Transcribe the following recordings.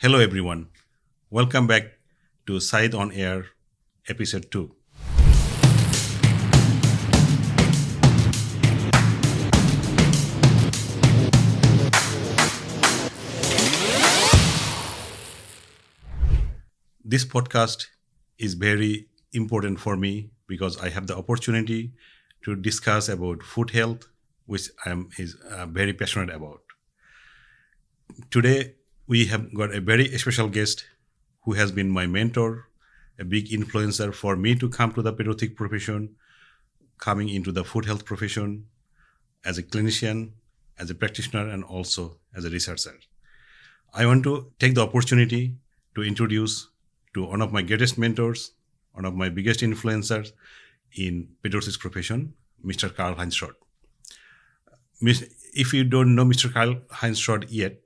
Hello everyone. Welcome back to Sayed on Air, episode 2. This podcast is very important for me because I have the opportunity to discuss about foot health, which I am very passionate about. Today, we have got a very special guest who has been my mentor, a big influencer for me to come to the pedorthic profession, coming into the foot health profession as a clinician, as a practitioner, and also as a researcher. I want to take the opportunity to introduce to one of my greatest mentors, one of my biggest influencers in pedorthics profession, Mr. Karl-Heinz Schott. If you don't know Mr. Karl-Heinz Schott yet,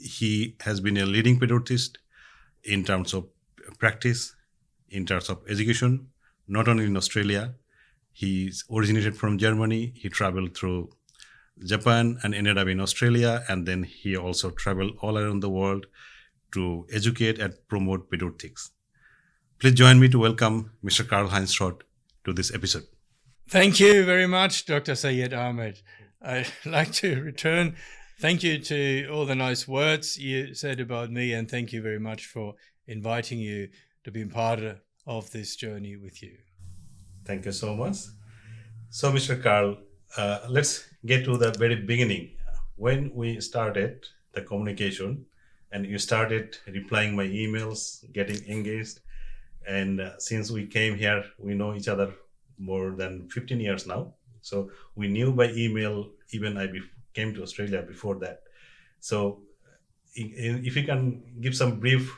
he has been a leading pedorthist in terms of practice, in terms of education, not only in Australia. He's originated from Germany. He traveled through Japan and ended up in Australia. And then he also traveled all around the world to educate and promote pedorthics. Please join me to welcome Mr. Karl-Heinz Schott to this episode. Thank you very much, Dr. Sayed Ahmed. I'd like to return thank you to all the nice words you said about me, and thank you very much for inviting you to be part of this journey with you. Thank you so much. So, Mr. Karl, let's get to the very beginning. When we started the communication and you started replying my emails, getting engaged, and since we came here, we know each other more than 15 years now. So we knew by email, even I came to Australia before that. So if you can give some brief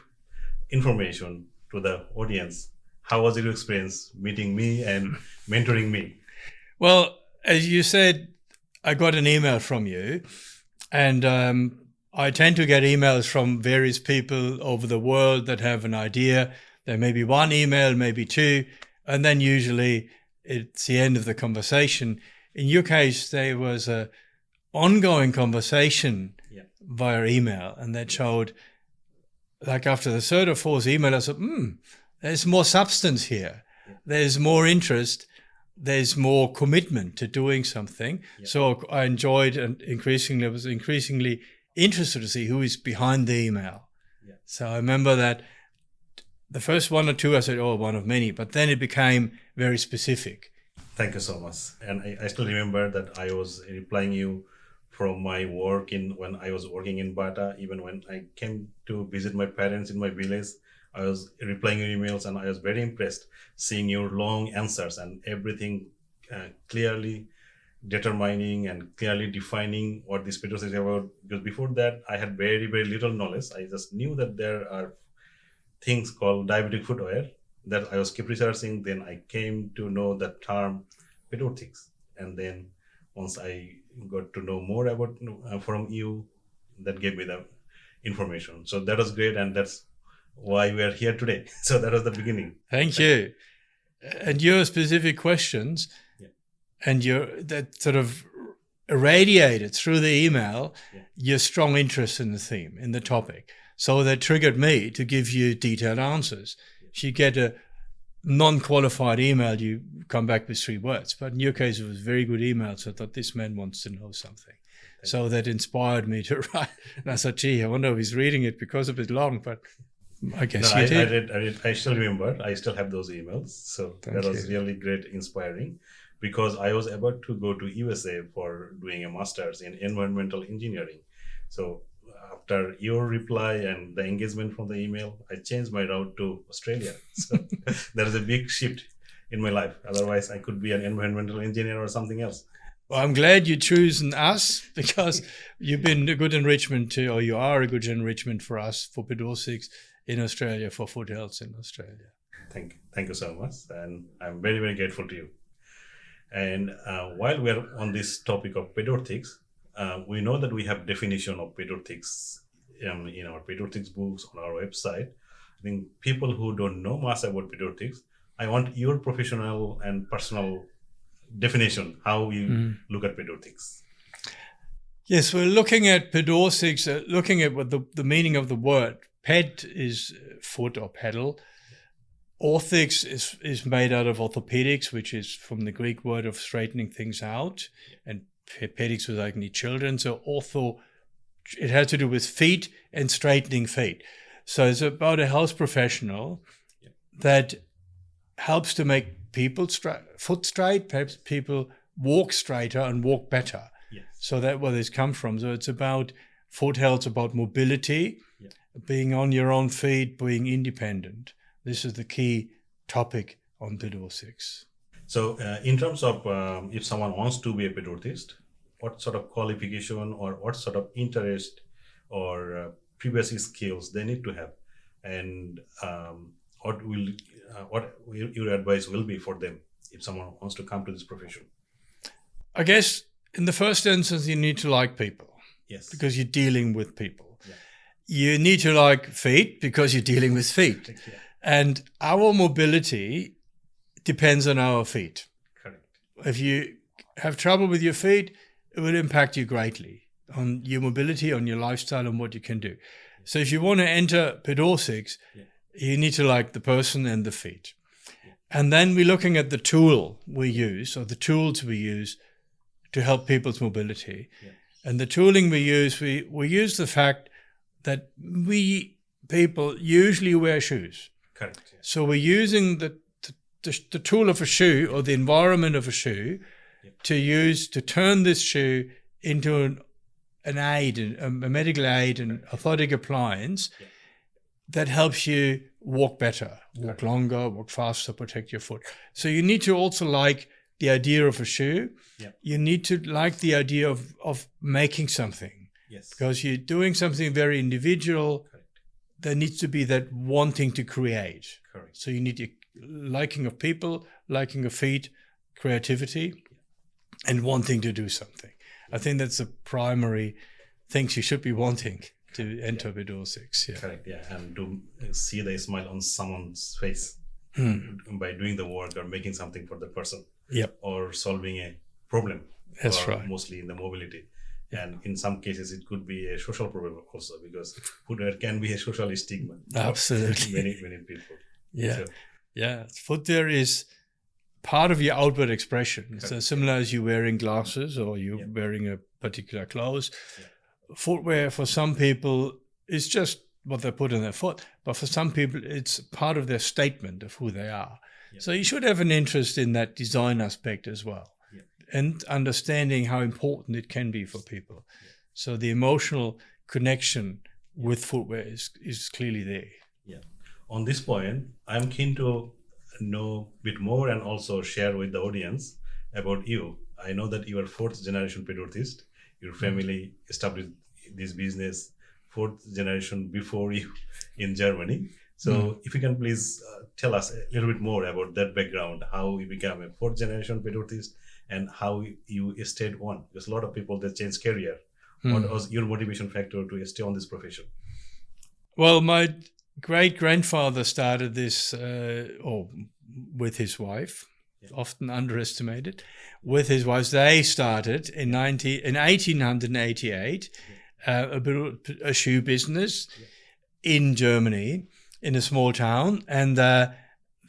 information to the audience, how was your experience meeting me and mentoring me? Well, as you said, I got an email from you, and I tend to get emails from various people over the world that have an idea. There may be one email, maybe two, and then usually it's the end of the conversation. In your case, there was a ongoing conversation via email, and that showed, like after the third or fourth email, I said, there's more substance here. There's more interest. There's more commitment to doing something. So I enjoyed and was increasingly interested to see who is behind the email. So I remember that the first one or two, I said, one of many, but then it became very specific. Thank you so much. And I still remember that I was replying you from my work when I was working in Bata. Even when I came to visit my parents in my village, I was replying your emails, and I was very impressed seeing your long answers and everything clearly determining and clearly defining what this pedorthics is about. Because before that, I had very, very little knowledge. I just knew that there are things called diabetic footwear that I was keep researching. Then I came to know the term pedorthics, and then once I got to know more about from you, that gave me the information. So that was great, and that's why we are here today. So that was the beginning. Thank you. And your specific questions, and that sort of irradiated through the email your strong interest in the theme, in the topic. So that triggered me to give you detailed answers. If you get a non-qualified email, you come back with 3 words. But in your case, it was very good email. So I thought, this man wants to know something. So that inspired me to write. And I thought, I wonder if he's reading it because it's a bit long, but I guess you did. I read. I still remember. I still have those emails. So that was really great, inspiring, because I was about to go to USA for doing a master's in environmental engineering. So after your reply and the engagement from the email, I changed my route to Australia. So there is a big shift in my life. Otherwise, I could be an environmental engineer or something else. Well, I'm glad you've chosen us, because you've been a good enrichment you are a good enrichment for us, for pedorthics in Australia, for foot health in Australia. Thank you so much. And I'm very, very grateful to you. And while we're on this topic of pedorthics, we know that we have definition of pedorthics in our pedorthics books on our website. I think people who don't know much about pedorthics, I want your professional and personal definition, how you look at pedorthics. Yes, we're looking at pedorthics, looking at what the meaning of the word Ped is foot or pedal. Orthics is made out of orthopedics, which is from the Greek word of straightening things out, and pedics was like children. So ortho, it has to do with feet and straightening feet. So it's about a health professional that helps to make people foot straight, perhaps people walk straighter and walk better. Yes. So that's where this comes from. So it's about foot health, about mobility, being on your own feet, being independent. This is the key topic on Pedorthics. So in terms of if someone wants to be a pedorthist, what sort of qualification or what sort of interest or previous skills they need to have, and what your advice will be for them if someone wants to come to this profession? I guess in the first instance, you need to like people. Yes. Because you're dealing with people. Yeah. You need to like feet because you're dealing with feet. Yeah. And our mobility depends on our feet. Correct. If you have trouble with your feet, it will impact you greatly on your mobility, on your lifestyle, and what you can do. So if you want to enter Pedorthics, you need to like the person and the feet. And then we're looking at the tool we use, or the tools we use to help people's mobility. And the tooling we use use the fact that people usually wear shoes. Correct. Yeah. So we're using the tool of a shoe or the environment of a shoe to turn this shoe into an aid, a medical aid, an orthotic appliance that helps you walk better, walk longer, walk faster, protect your foot. So you need to also like the idea of a shoe. You need to like the idea of making something. Yes. Because you're doing something very individual. There needs to be that wanting to create. Correct. So you need a liking of people, liking of feet, creativity, and wanting to do something. I think that's the primary things you should be wanting to enter Pedorthics. Yeah. Correct. Yeah, and to see the smile on someone's face by doing the work or making something for the person. Yep. Or solving a problem. That's right. Mostly in the mobility. And in some cases, it could be a social problem also, because footwear can be a social stigma. Absolutely. Many people. Yeah. So, footwear is part of your outward expression. So similar as you wearing glasses or you wearing a particular clothes. Footwear for some people is just what they put on their foot, but for some people it's part of their statement of who they are. So you should have an interest in that design aspect as well, and understanding how important it can be for people. So the emotional connection with footwear is clearly there. Yeah. On this point, I'm keen to know a bit more and also share with the audience about you. I know that you are fourth generation pedorthist. Your family established this business fourth generation before you in Germany. So if you can please tell us a little bit more about that background, how you became a fourth generation pedorthist and how you stayed on. Because a lot of people, they change career. What was your motivation factor to stay on this profession? Well, my great-grandfather started this with his wife, often underestimated. With his wife, they started in 1888 a shoe business in Germany, in a small town, and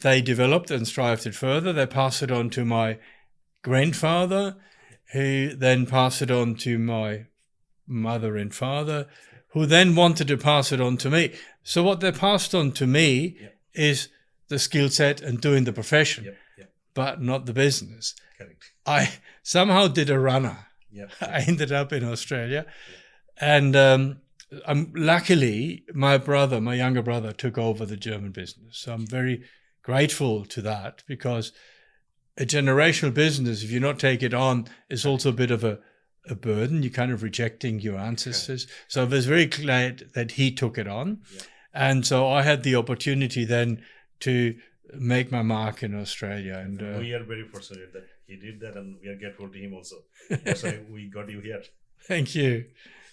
they developed and strived it further. They passed it on to my grandfather, who then passed it on to my mother and father, who then wanted to pass it on to me. So what they passed on to me is the skill set and doing the profession, but not the business. Correct. I somehow did a runner. I ended up in Australia, and luckily my younger brother took over the German business. So I'm very grateful to that, because a generational business, if you not take it on, is also a bit of a burden. You're kind of rejecting your ancestors. So I was very glad that he took it on. And so I had the opportunity then to make my mark in Australia. And we are very fortunate that he did that, and we are grateful to him also. That's why we got you here. Thank you.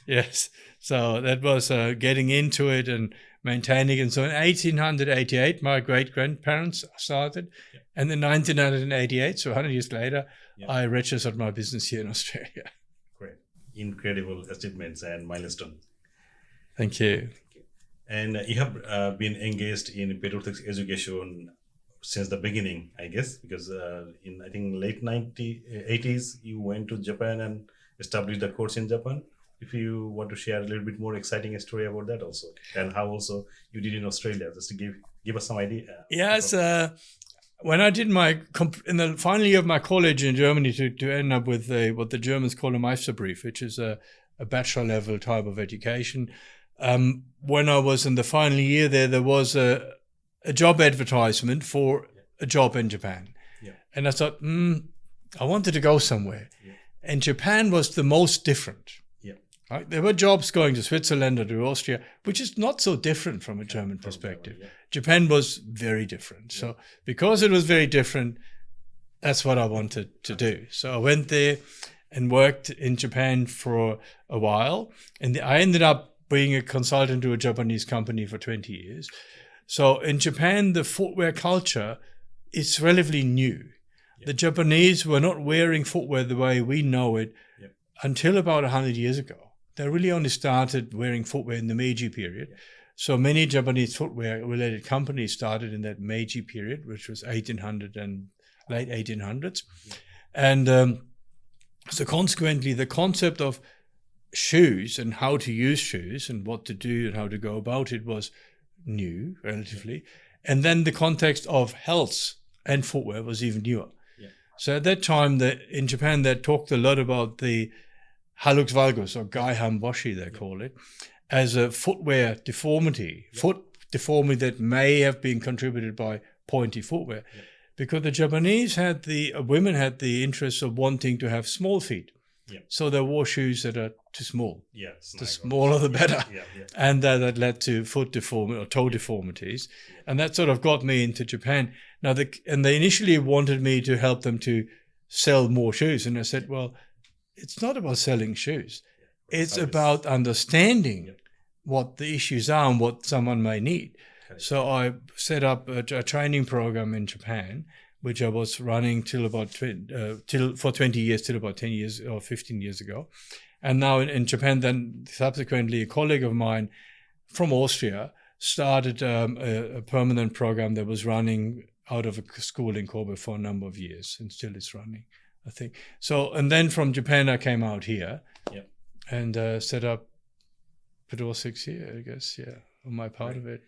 Yes. So that was getting into it and maintaining it. And so in 1888, my great-grandparents started. And in 1988, so 100 years later, I registered my business here in Australia. Great. Incredible achievements and milestones. Thank you. And you have been engaged in Pedorthics education since the beginning, I guess, because in I think late 80s you went to Japan and established a course in Japan. If you want to share a little bit more exciting story about that also, and how also you did in Australia, just to give us some idea. Yes, when I did in the final year of my college in Germany to end up with what the Germans call a Meisterbrief, which is a bachelor level type of education. When I was in the final year there was a job advertisement for a job in Japan. Yeah. And I thought, I wanted to go somewhere. Yeah. And Japan was the most different. Yeah. Right? There were jobs going to Switzerland or to Austria, which is not so different from a German perspective. Yeah. Japan was very different. Yeah. So because it was very different, that's what I wanted to do. So I went there and worked in Japan for a while. And I ended up being a consultant to a Japanese company for 20 years. So in Japan, the footwear culture is relatively new. Yeah. The Japanese were not wearing footwear the way we know it until about 100 years ago. They really only started wearing footwear in the Meiji period. Yeah. So many Japanese footwear-related companies started in that Meiji period, which was 1800 and late 1800s. Yeah. And so consequently, the concept of shoes and how to use shoes and what to do and how to go about it was new, relatively. And then the context of health and footwear was even newer. Yeah. So at that time, in Japan, they talked a lot about the hallux valgus, or gai hamboshi, they call it, as a footwear deformity, foot deformity that may have been contributed by pointy footwear. Yeah. Because the Japanese women had the interest of wanting to have small feet. Yeah. So they wore shoes that are too small. Yes, the smaller the better. Yeah. And that led to foot deformity or toe deformities. Yeah. And that sort of got me into Japan. Now, they initially wanted me to help them to sell more shoes. And I said, well, it's not about selling shoes. It's about understanding what the issues are and what someone may need. Okay. So I set up a training program in Japan, which I was running for 20 years, till about 10 years or 15 years ago. And now in Japan, then subsequently a colleague of mine from Austria started a permanent program that was running out of a school in Kobe for a number of years, and still it's running, I think. So, and then from Japan, I came out here and set up Pedorthics here, I guess, on my part of it,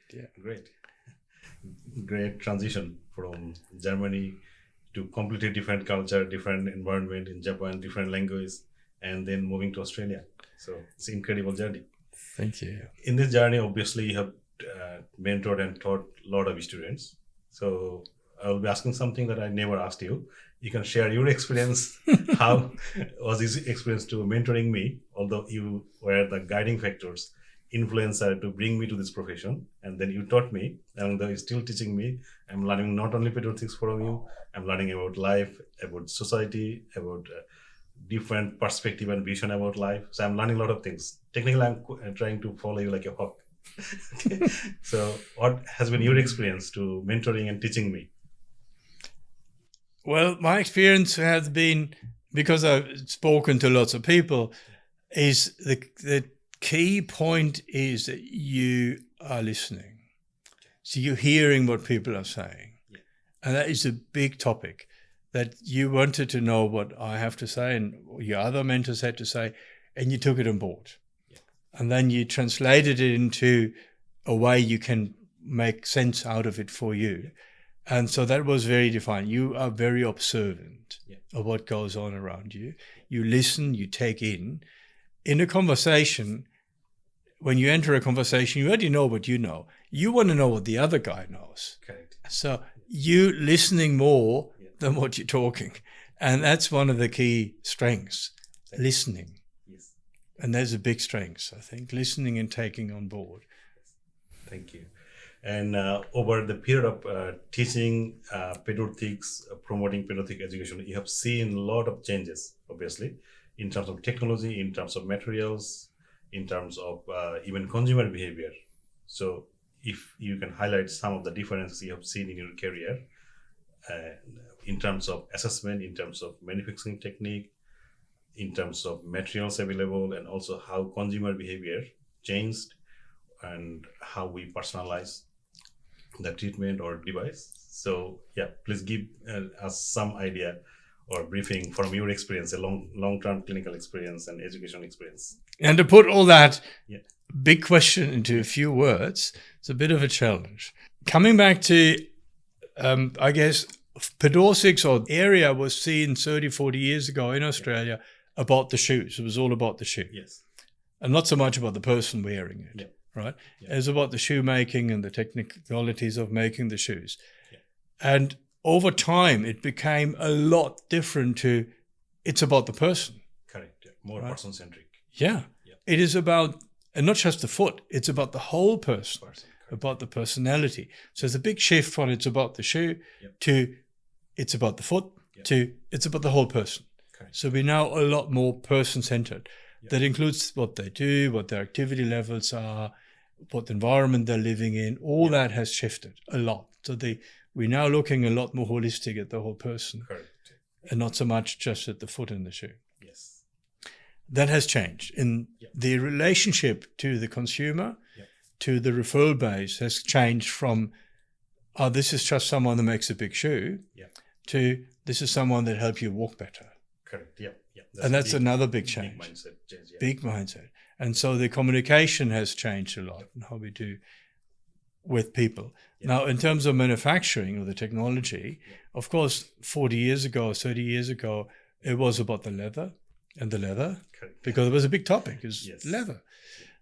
Great transition from Germany to completely different culture, different environment in Japan, different language, and then moving to Australia. So it's an incredible journey. Thank you. In this journey, obviously, you have mentored and taught a lot of students. So I will be asking something that I never asked you. You can share your experience. How was this experience to mentoring me, although you were the guiding factors, influencer to bring me to this profession, and then you taught me, and though you're still teaching me, I'm learning not only Pedorthics from you, I'm learning about life, about society, about different perspective and vision about life. So I'm learning a lot of things. Technically, I'm trying to follow you like a hawk. Okay. So what has been your experience to mentoring and teaching me? Well, my experience has been, because I've spoken to lots of people, is the key point is that you are listening. So you're hearing what people are saying. Yeah. And that is a big topic, that you wanted to know what I have to say and your other mentors had to say, and you took it on board. Yeah. And then you translated it into a way you can make sense out of it for you. And so that was very defined. You are very observant of what goes on around you. You listen, you take in. In a conversation, when you enter a conversation, you already know what you know. You want to know what the other guy knows. Correct. So you listening more than what you're talking. And that's one of the key strengths, listening. Yes. And there's a big strength, I think, listening and taking on board. Thank you. And over the period of teaching Pedorthics, promoting Pedorthic education, you have seen a lot of changes, obviously, in terms of technology, in terms of materials, in terms of even consumer behavior. So if you can highlight some of the differences you have seen in your career, in terms of assessment, in terms of manufacturing technique, in terms of materials available, and also how consumer behavior changed, and how we personalize the treatment or device. So yeah, please give us some idea or briefing from your experience, a long-term clinical experience and education experience. And to put all that Yeah. big question into a few words, it's a bit of a challenge. Coming back to, I guess, Pedorthics or area was seen 30, 40 years ago in Australia about the shoes. It was all about the shoe. Yes. And not so much about the person wearing it, Yeah. right? Yeah. It was about the shoemaking and the technicalities of making the shoes. Yeah. And over time, it became a lot different to, it's about the person. Correct. Yeah. More Right. person-centric. Yeah. Yeah. It is about, and not just the foot, it's about the whole person, Correct. about the personality. So it's a big shift from it's about the shoe Yep. to it's about the foot Yep. to it's about the whole person. Correct. So we're now a lot more person-centered. Yep. That includes what they do, what their activity levels are, what environment they're living in. All that has shifted a lot. So we're now looking a lot more holistic at the whole person Correct. and not so much just at the foot and the shoe. Yes. That has changed. And Yep. the relationship to the consumer, Yep. to the referral base has changed from, this is just someone that makes a big shoe, Yeah. to this is someone that helps you walk better. Correct. Yeah. Yeah. And that's another big change. Big mindset change. Yeah. Big mindset. And so the communication has changed a lot in how we do with people. Yeah. Now, in terms of manufacturing or the technology, of course, 40 years ago, 30 years ago, it was about the leather and the leather Correct. because it was a big topic, is Yes. leather.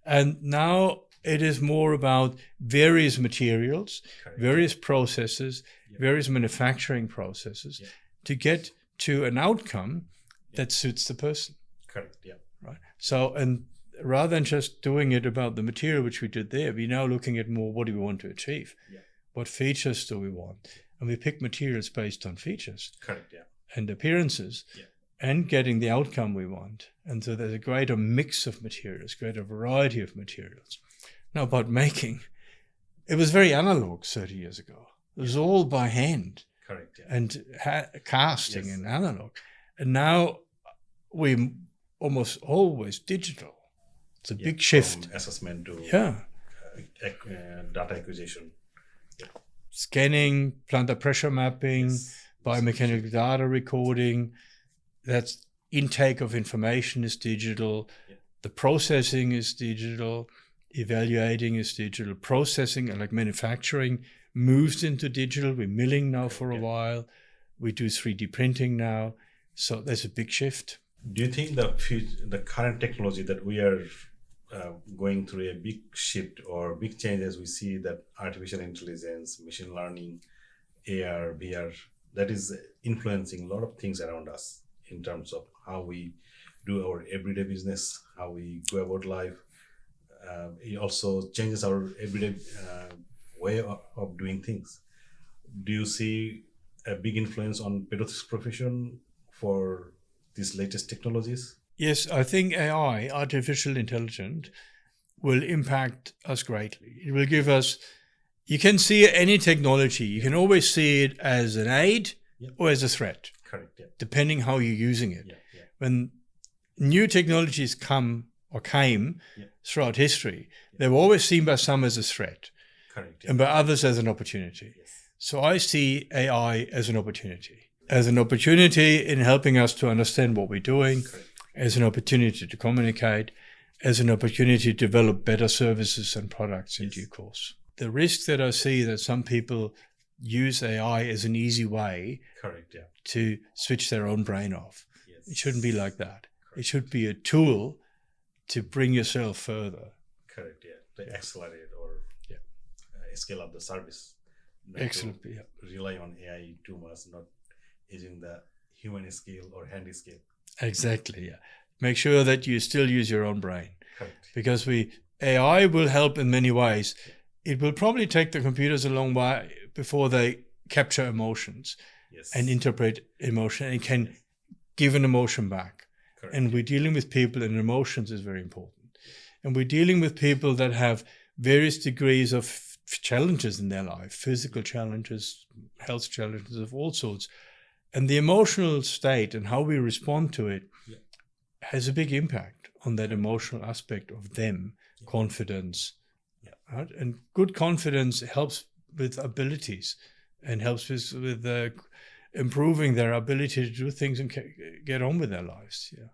And now it is more about various materials, Correct. various processes, Yeah. various manufacturing processes Yeah. to get to an outcome that suits the person. Correct. Yeah. Right. So, and rather than just doing it about the material, which we did there, we're now looking at more, what do we want to achieve? Yeah. What features do we want? And we pick materials based on features Correct. Yeah. and appearances Yeah. and getting the outcome we want. And so there's a greater mix of materials, greater variety of materials. Now, about making, it was very analog 30 years ago. It was all by hand Correct. Yeah. and casting Yes. and analog. And now we almost always digital. It's a Yeah, big shift. from assessment to Yeah. data acquisition. Scanning, plantar pressure mapping, Yes. biomechanical data recording. That's intake of information is digital. Yeah. The processing is digital. Evaluating is digital. Processing, like manufacturing, moves into digital. We're milling now for a Yeah. while. We do 3D printing now. So there's a big shift. Do you think the current technology that we are going through a big shift or big change as we see that artificial intelligence, machine learning, AR, VR, that is influencing a lot of things around us in terms of how we do our everyday business, how we go about life. It also changes our everyday way of doing things. Do you see a big influence on pedorthix profession for these latest technologies? Yes, I think AI, artificial intelligence, will impact us greatly. It will give us, you can see any technology, you can always see it as an aid Yeah. or as a threat, Correct. Yeah. depending how you're using it. Yeah. Yeah. When new technologies come or came Yeah. throughout history, they were always seen by some as a threat Correct. Yeah. and by others as an opportunity. Yes. So I see AI as an opportunity in helping us to understand what we're doing, Correct. as an opportunity to communicate, as an opportunity to develop better services and products in Yes. due course. The risk that I see that some people use AI as an easy way Correct. Yeah. to switch their own brain off. Yes. It shouldn't be like that. It should be a tool to bring yourself further. Correct. Yeah. To accelerate or Yeah. Scale up the service. Not Excellent. to Yeah. rely on AI too much, not using the human skill or hand skill. Exactly. Yeah. Make sure that you still use your own brain, Correct. because AI will help in many ways. It will probably take the computers a long way before they capture emotions Yes. and interpret emotion and can give an emotion back. Correct. And we're dealing with people, and emotions is very important. And we're dealing with people that have various degrees of challenges in their life, physical challenges, health challenges of all sorts. And the emotional state and how we respond to it Yeah. has a big impact on that emotional aspect of them, Yeah. confidence, Yeah. right? And good confidence helps with abilities and helps with improving their ability to do things and get on with their lives. Yeah.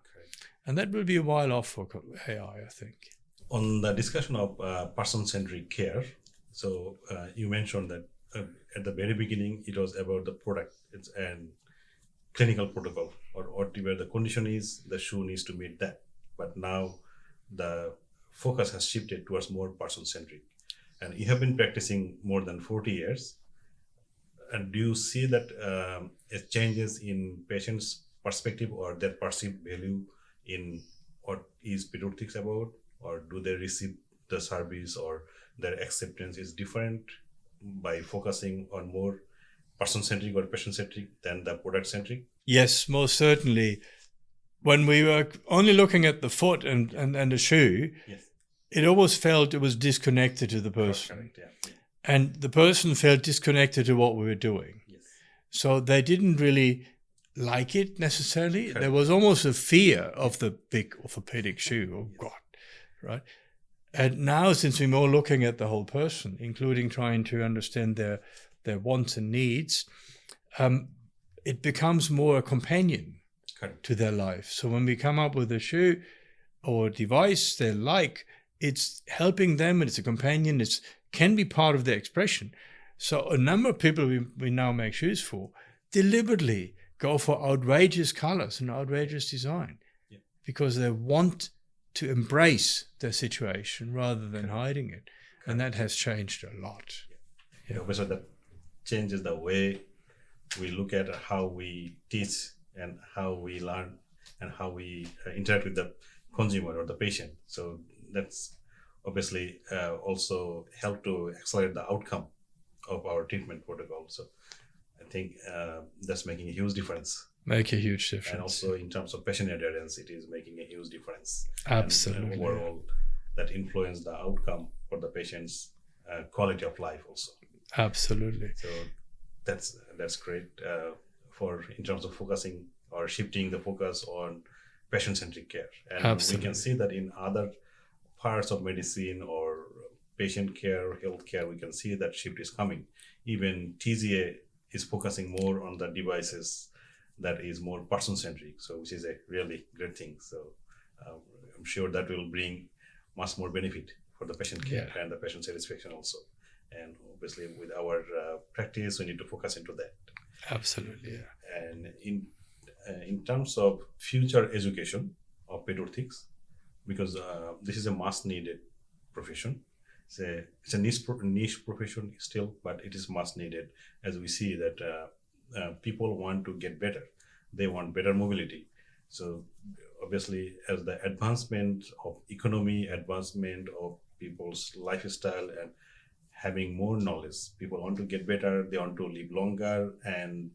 And that will be a while off for AI, I think. On the discussion of person-centric care, so you mentioned that at the very beginning it was about the product and clinical protocol, or whatever the condition is, the shoe needs to meet that. But now the focus has shifted towards more person-centric. And you have been practicing more than 40 years. And do you see that it changes in patients' perspective or their perceived value in what is pedorthics about? Or do they receive the service, or their acceptance is different by focusing on more person-centric or patient-centric than the product-centric? Yes, most certainly. When we were only looking at the foot and the shoe, Yes. It always felt it was disconnected to the person. Correct, yeah. And the person felt disconnected to what we were doing. Yes. So they didn't really like it necessarily. Correct. There was almost a fear of the big orthopedic shoe. Oh, God, right? And now, since we're more looking at the whole person, including trying to understand their wants and needs, it becomes more a companion Correct. to their life. So when we come up with a shoe or device they like, it's helping them, and it's a companion. It can be part of their expression. So a number of people we now make shoes for deliberately go for outrageous colors and outrageous design, because they want to embrace their situation rather than hiding it. And that has changed a lot. Yeah. So that changes the way we look at how we teach and how we learn and how we interact with the consumer or the patient. So that's obviously also help to accelerate the outcome of our treatment protocol. So I think that's making a huge difference. Make a huge difference. And also in terms of patient adherence, it is making a huge difference. Absolutely. And overall, that influence the outcome for the patient's quality of life also. Absolutely. So that's great for in terms of focusing or shifting the focus on patient-centric care. And Absolutely. We can see that in other parts of medicine or patient care, healthcare, we can see that shift is coming. Even TGA is focusing more on the devices that is more person-centric, so which is a really great thing. So I'm sure that will bring much more benefit for the patient care and the patient satisfaction also. And obviously with our practice, we need to focus into that. Absolutely, yeah. And in terms of future education of pedorthics, because this is a much needed profession. It's a niche profession still, but it is much needed, as we see that people want to get better. They want better mobility. So obviously, as the advancement of economy, advancement of people's lifestyle, and having more knowledge, people want to get better. They want to live longer and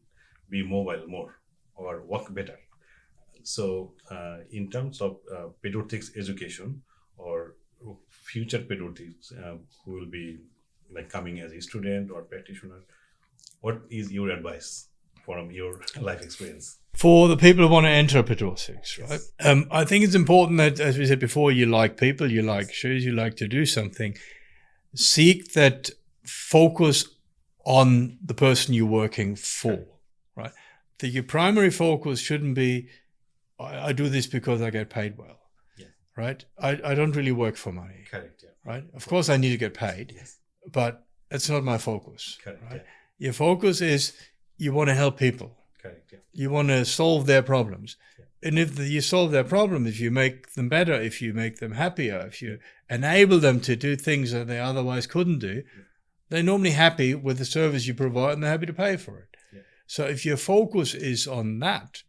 be mobile more or work better. So in terms of pedorthics education or future pedorthics who will be like coming as a student or practitioner, what is your advice from your life experience? For the people who want to enter pedorthics, right? Yes. I think it's important that, as we said before, you like people, you like shoes, you like to do something. Seek that focus on the person you're working for, right? That your primary focus shouldn't be, I do this because I get paid well, right? I don't really work for money, Correct, yeah. right? Of course, I need to get paid, Yes. but that's not my focus. Correct, right? yeah. Your focus is you want to help people. Correct, yeah. You want to solve their problems. And if you solve their problem, if you make them better, if you make them happier, if you enable them to do things that they otherwise couldn't do, they're normally happy with the service you provide and they're happy to pay for it. Yeah. So if your focus is on that,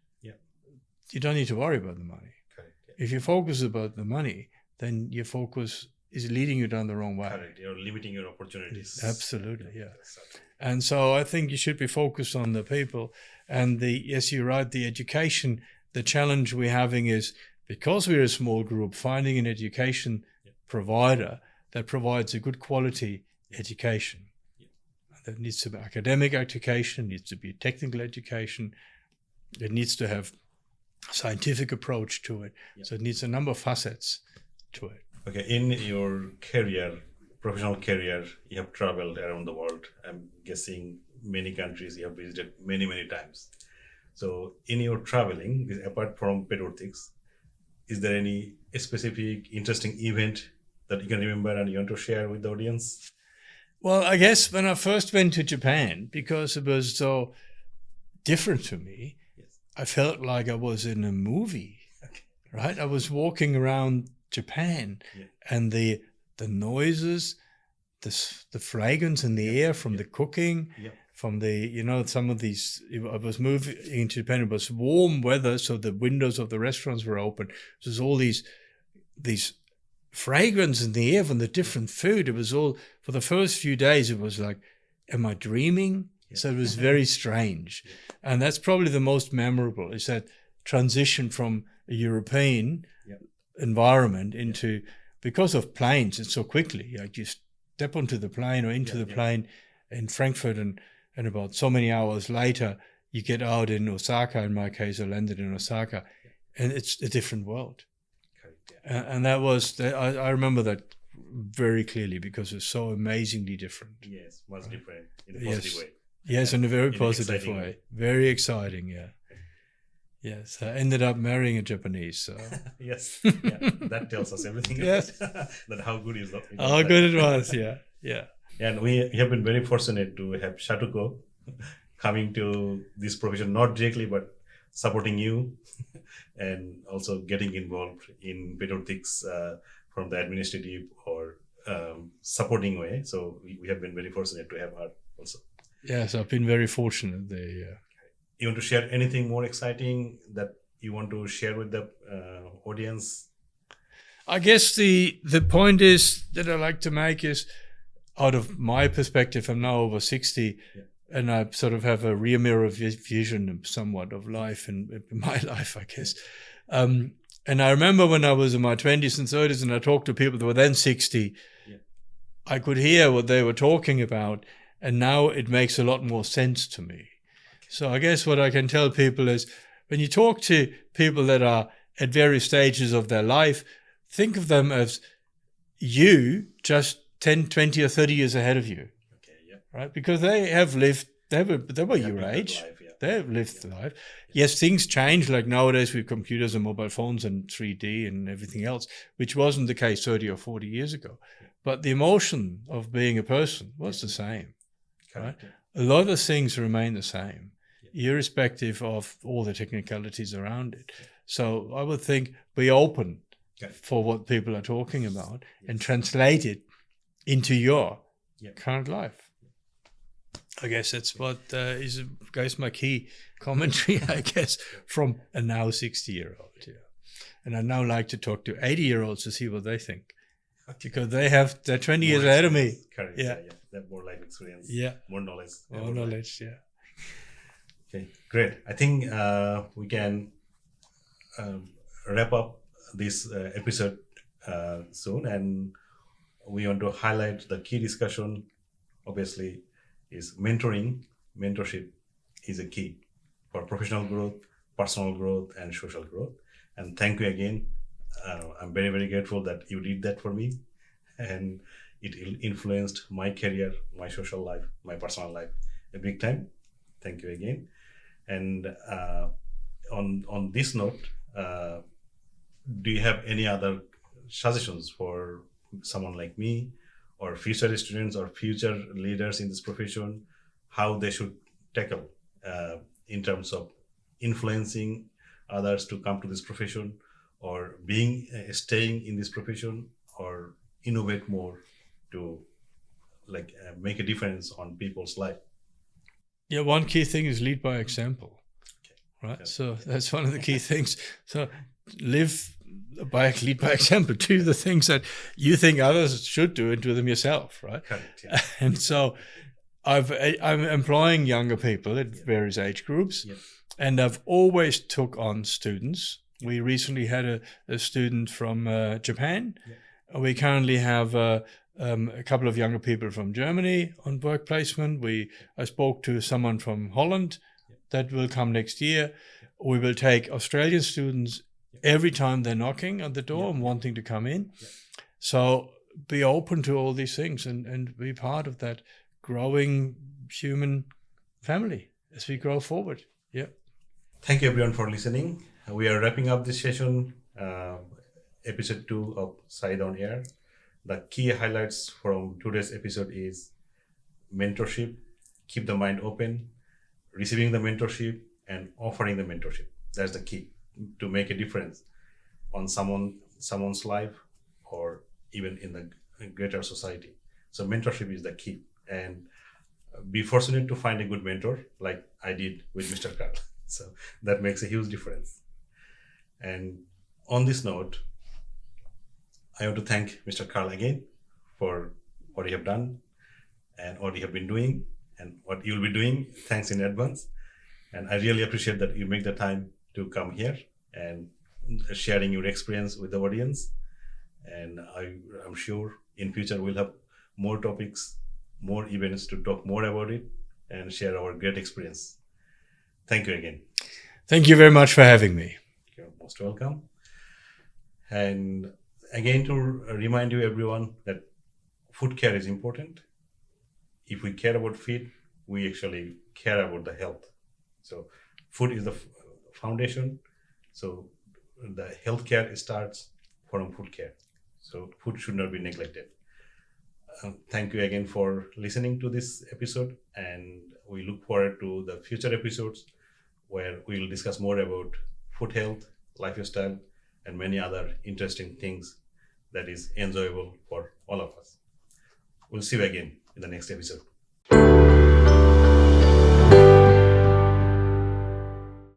you don't need to worry about the money. Correct, yeah. If your focus is about the money, then your focus is leading you down the wrong way. Correct. You're limiting your opportunities. Absolutely, yeah. Yes. And so I think you should be focused on the people. And yes, you're right, the education, the challenge we're having is, because we're a small group, finding an education provider that provides a good quality education. That needs to be academic education, needs to be technical education. It needs to have scientific approach to it. So it needs a number of facets to it. Okay, in your career professional career, you have traveled around the world. I'm guessing many countries you have visited many, many times. So in your traveling, apart from Pedorthics, is there any specific interesting event that you can remember and you want to share with the audience? Well, I guess when I first went to Japan, because it was so different to me, Yes. I felt like I was in a movie, Okay. right? I was walking around Japan, Yeah. and the noises, the fragrance in the air from Yeah. the cooking, Yeah. from the, some of these, I was moving into Japan, it was warm weather, so the windows of the restaurants were open. There's all these fragrance in the air from the different food. It was all, for the first few days, it was like, am I dreaming? Yeah. So it was very strange. Yeah. And that's probably the most memorable, is that transition from a European Yeah. environment into, because of planes, it's so quickly, like you step onto the plane or into the plane in Frankfurt, and about so many hours later, you get out in Osaka. In my case, I landed in Osaka, and it's a different world. And that was, I remember that very clearly, because it's so amazingly different. Yes, much different in a positive way. Yes, in a very In an positive exciting way. way. Very exciting, yeah. Yes, I ended up marrying a Japanese. So. Yes, yeah, that tells us everything. Yes. That how good is How good it was, yeah. And we have been very fortunate to have Shatuko coming to this profession, not directly, but supporting you and also getting involved in Pedorthics from the administrative or supporting way. So we have been very fortunate to have her also. Yes, I've been very fortunate. You want to share anything more exciting that you want to share with the audience? I guess the point is that I like to make is, out of my perspective, I'm now over 60, and I sort of have a rear mirror vision somewhat of life in my life, I guess. And I remember when I was in my 20s and 30s and I talked to people that were then 60, I could hear what they were talking about, and now it makes a lot more sense to me. So I guess what I can tell people is, when you talk to people that are at various stages of their life, think of them as you just 10, 20 or 30 years ahead of you. Okay, yeah. Right? Because they have lived, they were your age. Life, yeah. They have lived the life. Yes, things change, like nowadays with computers and mobile phones and 3D and everything else, which wasn't the case 30 or 40 years ago. But the emotion of being a person was the same. Correct, Right? A lot of things remain the same, irrespective of all the technicalities around it. So I would think, be open for what people are talking about and translate it into your current life. I guess that's what is, guys, my key commentary, I guess, from a now 60-year-old. Yeah. And I now like to talk to 80-year-olds to see what they think. Because they're 20 years ahead of me. Correct. Yeah. They have more life experience. Yeah. More knowledge. More knowledge, yeah. Okay, great. I think we can wrap up this episode soon, and we want to highlight the key discussion. Obviously, is mentorship is a key for professional growth, personal growth, and social growth. And thank you again. I'm very, very grateful that you did that for me, and it influenced my career, my social life, my personal life a big time. Thank you again. And on this note, do you have any other suggestions for someone like me, or future students or future leaders in this profession, how they should tackle in terms of influencing others to come to this profession, or staying in this profession, or innovate more to make a difference on people's life? Yeah, one key thing is lead by example, right? Okay. So that's one of the key things. So lead by example. Do the things that you think others should do, and do them yourself, right? Correct, yeah. And so I'm employing younger people at various age groups, and I've always took on students. We recently had a student from Japan. We currently have a couple of younger people from Germany on work placement. I spoke to someone from Holland that will come next year. We will take Australian students every time they're knocking on the door and wanting to come in. So be open to all these things and be part of that growing human family as we grow forward. Yeah. Thank you everyone for listening. We are wrapping up this session, episode 2 of Side on Air. The key highlights from today's episode is mentorship, keep the mind open, receiving the mentorship, and offering the mentorship. That's the key to make a difference on someone's life or even in the greater society. So mentorship is the key, and be fortunate to find a good mentor like I did with Mr. Karl. So that makes a huge difference. And on this note, I want to thank Mr. Karl again for what you have done and what you have been doing and what you'll be doing. Thanks in advance. And I really appreciate that you make the time to come here and sharing your experience with the audience. And I'm sure in future we'll have more topics, more events to talk more about it and share our great experience. Thank you again. Thank you very much for having me. You're most welcome. And again, to remind you everyone that foot care is important. If we care about feet, we actually care about the health. So food is the foundation. So the healthcare starts from food care. So food should not be neglected. Thank you again for listening to this episode, and we look forward to the future episodes where we will discuss more about foot health, lifestyle, and many other interesting things that is enjoyable for all of us. We'll see you again in the next episode.